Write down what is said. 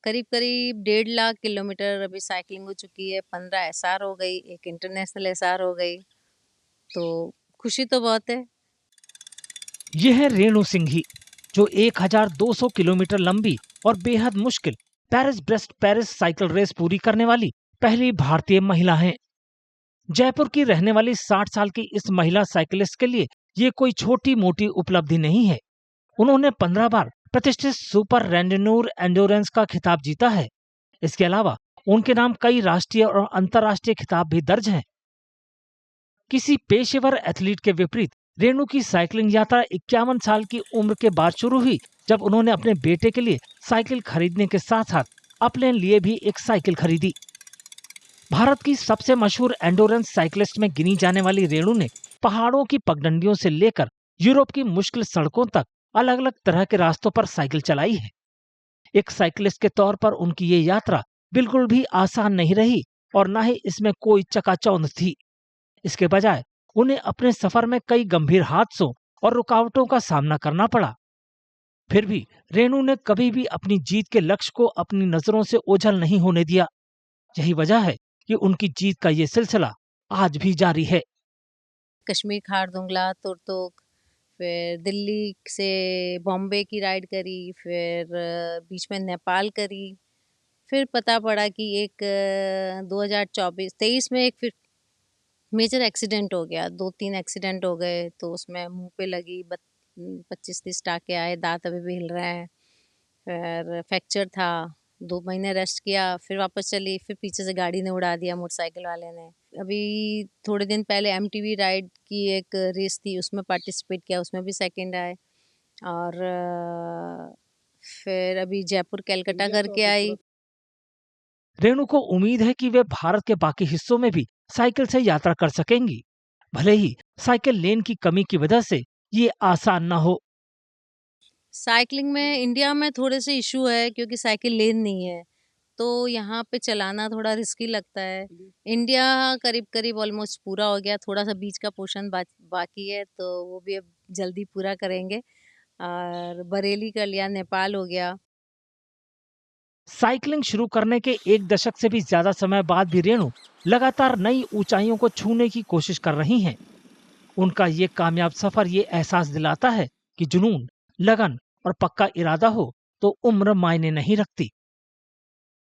करीब करीब 1.5 लाख किलोमीटर अभी साइकिलिंग हो चुकी है। 15 एसआर हो गई, एक इंटरनेशनल एसआर हो गई, तो खुशी तो बहुत है। ये है रेणु सिंघी, जो 1200 किलोमीटर लंबी और बेहद मुश्किल Paris Brest Paris cycle race पूरी करने वाली पहली भारतीय महिला हैं। जयपुर की रहने वाली 60 साल की इस महिला साइकिलिस्ट के लिए ये कोई छोटी मोटी उपलब्धि नहीं है। उन्होंने 15 बार प्रतिष्ठित सुपर रैंडनूर एंडोरेंस का खिताब जीता है। इसके अलावा उनके नाम कई राष्ट्रीय और अंतर्राष्ट्रीय खिताब भी दर्ज हैं। किसी पेशेवर एथलीट के विपरीत रेणु की साइकिलिंग यात्रा 51 साल की उम्र के बाद शुरू हुई, जब उन्होंने अपने बेटे के लिए साइकिल खरीदने के साथ साथ अपने लिए भी एक साइकिल खरीदी। भारत की सबसे मशहूर एंडोरेंस साइकिलिस्ट में गिनी जाने वाली रेणु ने पहाड़ों की पगडंडियों से लेकर यूरोप की मुश्किल सड़कों तक अलग अलग तरह के रास्तों पर साइकिल चलाई है। एक साइकिलिस्ट के तौर पर उनकी ये यात्रा बिल्कुल भी आसान नहीं रही और न ही इसमें कोई चकाचौंध थी। इसके बजाय उन्हें अपने सफर में कई गंभीर हादसों और रुकावटों का सामना करना पड़ा। फिर भी रेणु ने कभी भी अपनी जीत के लक्ष्य को अपनी नजरों से ओझल नहीं होने दिया। यही वजह है कि उनकी जीत का ये सिलसिला आज भी जारी है। कश्मीर, खारदुंगला, तुरतुक, फिर दिल्ली से बॉम्बे की राइड करी, फिर बीच में नेपाल करी। फिर पता पड़ा कि एक 2024-23 में एक फिर मेजर एक्सीडेंट हो गया, 2-3 एक्सीडेंट हो गए, तो उसमें मुँह पे लगी 25-30 टाँके आए, दाँत अभी भी हिल रहे हैं। फिर फ्रैक्चर था, 2 महीने रेस्ट किया, फिर वापस चली, फिर पीछे से गाड़ी ने उड़ा दिया मोटरसाइकिल वाले ने। अभी थोड़े दिन पहले एमटीवी राइड की एक रेस थी, उसमें पार्टिसिपेट किया, उसमें भी सेकंड आए। और फिर अभी जयपुर कलकत्ता करके आई। रेणु को उम्मीद है कि वे भारत के बाकी हिस्सों में भी साइकिल से यात्रा कर सकेंगी, भले ही साइकिल लेन की कमी की वजह से ये आसान न हो। साइकिलिंग में इंडिया में थोड़े से इशू है क्योंकि साइकिल लेन नहीं है, तो यहाँ पे चलाना थोड़ा रिस्की लगता है। इंडिया करीब-करीब ऑलमोस्ट पूरा हो गया, थोड़ा-सा बीच का पोर्शन बाकी है, तो वो भी अब जल्दी पूरा करेंगे। और बरेली कर लिया, नेपाल हो गया। साइकिलिंग शुरू करने के 1 दशक से भी ज्यादा समय बाद भी रेणु लगातार नई ऊंचाइयों को छूने की कोशिश कर रही हैं। उनका ये कामयाब सफर ये एहसास दिलाता है कि जुनून, लगन और पक्का इरादा हो तो उम्र मायने नहीं रखती।